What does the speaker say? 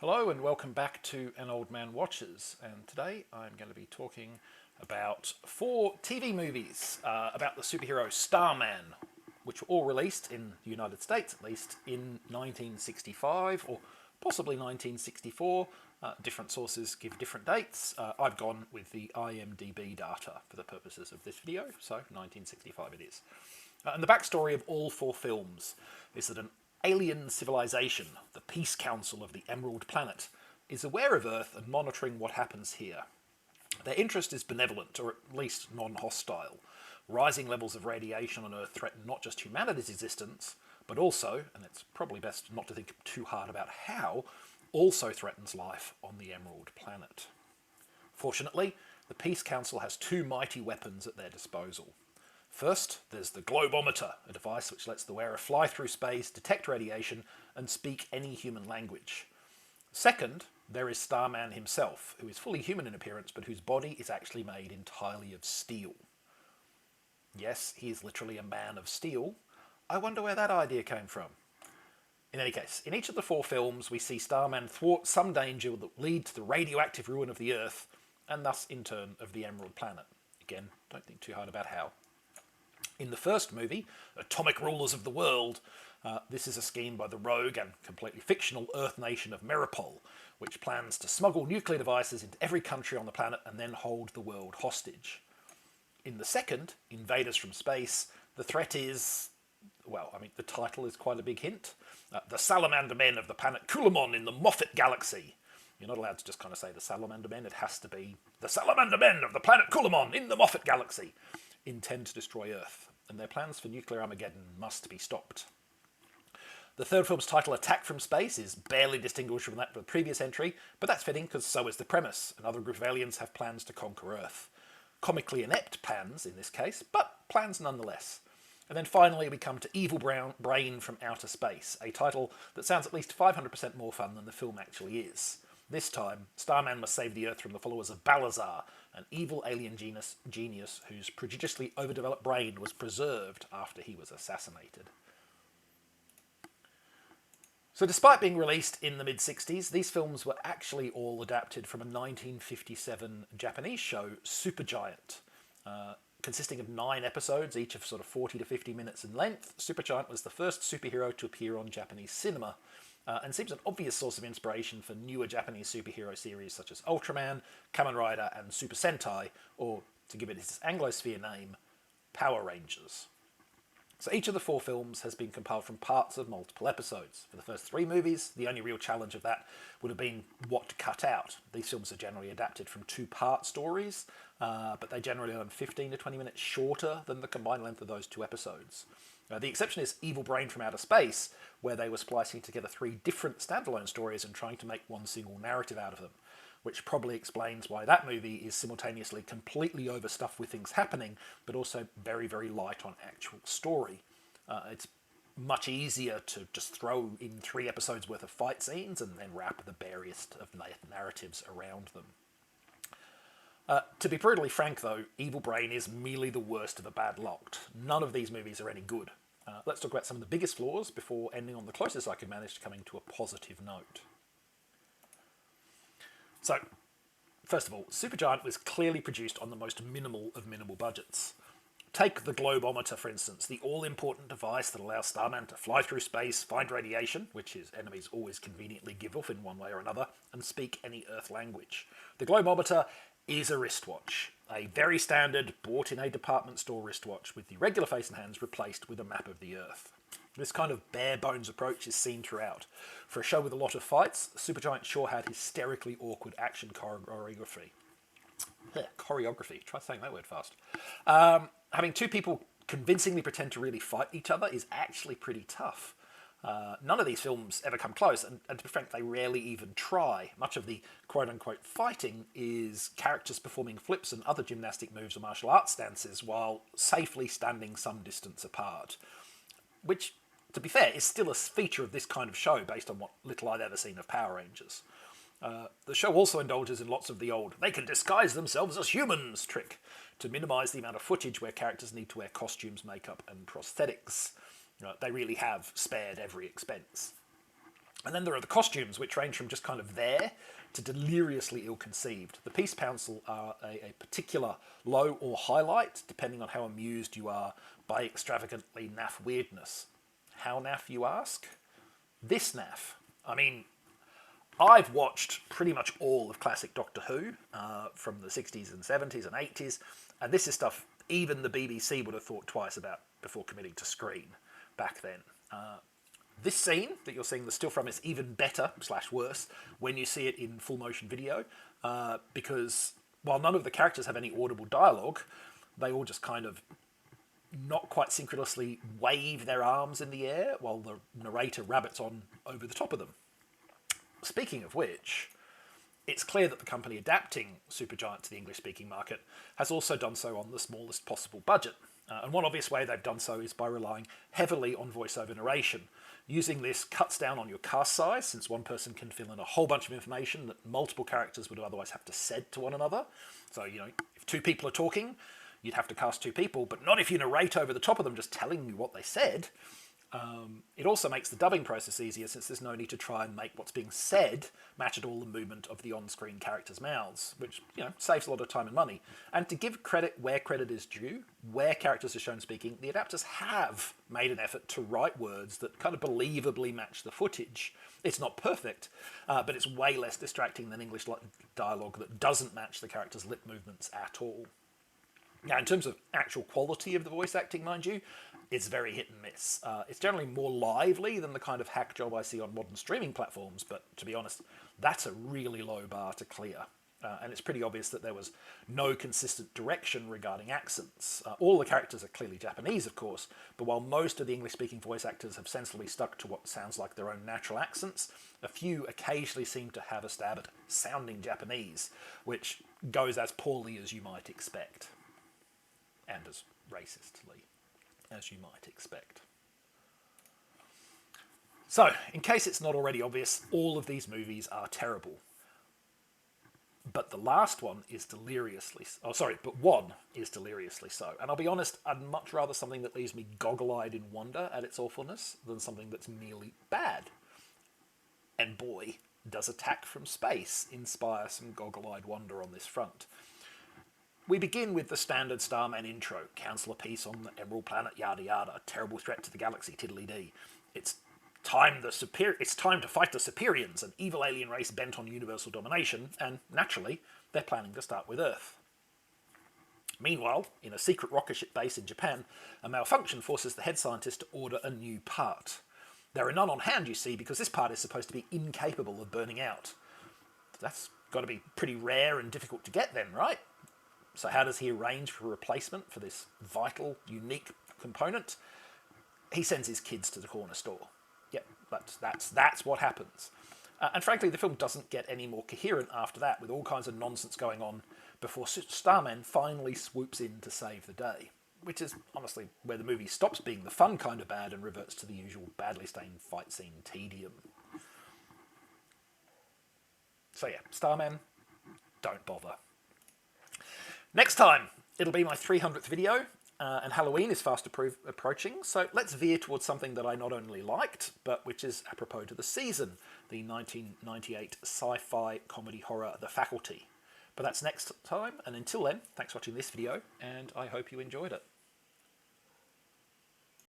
Hello and welcome back to An Old Man Watches, and today I'm going to be talking about four TV movies about the superhero Starman, which were all released in the United States, at least in 1965 or possibly 1964. Different sources give different dates. I've gone with the IMDb data for the purposes of this video, so 1965 it is. And the backstory of all four films is that an alien civilization, the Peace Council of the Emerald Planet, is aware of Earth and monitoring what happens here. Their interest is benevolent, or at least non-hostile. Rising levels of radiation on Earth threaten not just humanity's existence, but also, and it's probably best not to think too hard about how, also threatens life on the Emerald Planet. Fortunately, the Peace Council has two mighty weapons at their disposal. First, there's the Globometer, a device which lets the wearer fly through space, detect radiation, and speak any human language. Second, there is Starman himself, who is fully human in appearance, but whose body is actually made entirely of steel. Yes, he is literally a man of steel. I wonder where that idea came from. In any case, in each of the four films, we see Starman thwart some danger that will lead to the radioactive ruin of the Earth, and thus, in turn, of the Emerald Planet. Again, don't think too hard about how. In the first movie, Atomic Rulers of the World, this is a scheme by the rogue and completely fictional Earth nation of Meripol, which plans to smuggle nuclear devices into every country on the planet and then hold the world hostage. In the second, Invaders from Space, the threat is, the title is quite a big hint. The Salamander Men of the planet Kulamon in the Moffat Galaxy. You're not allowed to just kind of say the Salamander Men, it has to be the Salamander Men of the planet Kulamon in the Moffat Galaxy intend to destroy Earth, and their plans for nuclear Armageddon must be stopped. The third film's title, Attack from Space, is barely distinguished from that of the previous entry, but that's fitting because so is the premise. Another group of aliens have plans to conquer Earth. Comically inept plans in this case, but plans nonetheless. And then finally we come to Evil Brain from Outer Space, a title that sounds at least 500% more fun than the film actually is. This time, Starman must save the Earth from the followers of Balazar, an evil alien genius whose prodigiously overdeveloped brain was preserved after he was assassinated. So despite being released in the mid-60s, these films were actually all adapted from a 1957 Japanese show, Supergiant. Consisting of 9 episodes, each of sort of 40 to 50 minutes in length, Supergiant was the first superhero to appear on Japanese cinema, and seems an obvious source of inspiration for newer Japanese superhero series such as Ultraman, Kamen Rider, and Super Sentai, or, to give it its Anglosphere name, Power Rangers. So each of the 4 films has been compiled from parts of multiple episodes. For the first 3 movies, the only real challenge of that would have been what to cut out. These films are generally adapted from 2-part stories, but they generally run 15 to 20 minutes shorter than the combined length of those 2 episodes. The exception is Evil Brain from Outer Space, where they were splicing together 3 different standalone stories and trying to make one single narrative out of them, which probably explains why that movie is simultaneously completely overstuffed with things happening, but also very, very light on actual story. It's much easier to just throw in 3 episodes worth of fight scenes and then wrap the barest of narratives around them. To be brutally frank, though, Evil Brain is merely the worst of a bad lot. None of these movies are any good. Let's talk about some of the biggest flaws before ending on the closest I could manage to coming to a positive note. So, first of all, Supergiant was clearly produced on the most minimal of minimal budgets. Take the Globometer, for instance, the all-important device that allows Starman to fly through space, find radiation, which his enemies always conveniently give off in one way or another, and speak any Earth language. The Globometer is a wristwatch, a very standard, bought in a department store wristwatch with the regular face and hands replaced with a map of the Earth. This kind of bare-bones approach is seen throughout. For a show with a lot of fights, Supergiant sure had hysterically awkward action choreography. Try saying that word fast. Having 2 people convincingly pretend to really fight each other is actually pretty tough. None of these films ever come close, and to be frank, they rarely even try. Much of the quote-unquote fighting is characters performing flips and other gymnastic moves or martial arts stances while safely standing some distance apart. Which, to be fair, is still a feature of this kind of show based on what little I'd ever seen of Power Rangers. The show also indulges in lots of the old "they can disguise themselves as humans" trick to minimise the amount of footage where characters need to wear costumes, makeup and prosthetics. They really have spared every expense. And then there are the costumes, which range from just kind of there to deliriously ill-conceived. The Peace Council are a particular low or highlight, depending on how amused you are by extravagantly naff weirdness. How naff, you ask? This naff. I mean, I've watched pretty much all of classic Doctor Who from the 60s and 70s and 80s, and this is stuff even the BBC would have thought twice about before committing to screen back then. This scene that you're seeing the still from is even better / worse when you see it in full motion video, because while none of the characters have any audible dialogue, they all just kind of not quite synchronously wave their arms in the air while the narrator rabbits on over the top of them. Speaking of which, it's clear that the company adapting Supergiant to the English-speaking market has also done so on the smallest possible budget. And one obvious way they've done so is by relying heavily on voiceover narration. Using this cuts down on your cast size, since one person can fill in a whole bunch of information that multiple characters would otherwise have to said to one another. So, you know, if two people are talking, you'd have to cast two people, but not if you narrate over the top of them just telling you what they said. It also makes the dubbing process easier, since there's no need to try and make what's being said match at all the movement of the on-screen characters' mouths, which, you know, saves a lot of time and money. And to give credit where credit is due, where characters are shown speaking, the adapters have made an effort to write words that kind of believably match the footage. It's not perfect, but it's way less distracting than English dialogue that doesn't match the characters' lip movements at all. Now, in terms of actual quality of the voice acting, mind you, it's very hit and miss. It's generally more lively than the kind of hack job I see on modern streaming platforms, but to be honest, that's a really low bar to clear. And it's pretty obvious that there was no consistent direction regarding accents. All the characters are clearly Japanese, of course, but while most of the English-speaking voice actors have sensibly stuck to what sounds like their own natural accents, a few occasionally seem to have a stab at sounding Japanese, which goes as poorly as you might expect. And as racistly as you might expect. So, in case it's not already obvious, all of these movies are terrible. But the last one is deliriously... Oh, sorry, but one is deliriously so. And I'll be honest, I'd much rather something that leaves me goggle-eyed in wonder at its awfulness than something that's merely bad. And boy, does Attack from Space inspire some goggle-eyed wonder on this front. We begin with the standard Starman intro, Council of Peace on the Emerald Planet, yada yada, terrible threat to the galaxy, tiddly-dee. It's time to fight the Superians, an evil alien race bent on universal domination, and naturally, they're planning to start with Earth. Meanwhile, in a secret rocket ship base in Japan, a malfunction forces the head scientist to order a new part. There are none on hand, you see, because this part is supposed to be incapable of burning out. That's got to be pretty rare and difficult to get then, right? So how does he arrange for a replacement for this vital, unique component? He sends his kids to the corner store. Yep, but that's what happens. And frankly, the film doesn't get any more coherent after that, with all kinds of nonsense going on before Starman finally swoops in to save the day. Which is, honestly, where the movie stops being the fun kind of bad and reverts to the usual badly stained fight scene tedium. So yeah, Starman, don't bother. Next time, it'll be my 300th video, and Halloween is fast approaching, so let's veer towards something that I not only liked, but which is apropos to the season, the 1998 sci-fi comedy horror The Faculty. But that's next time, and until then, thanks for watching this video, and I hope you enjoyed it.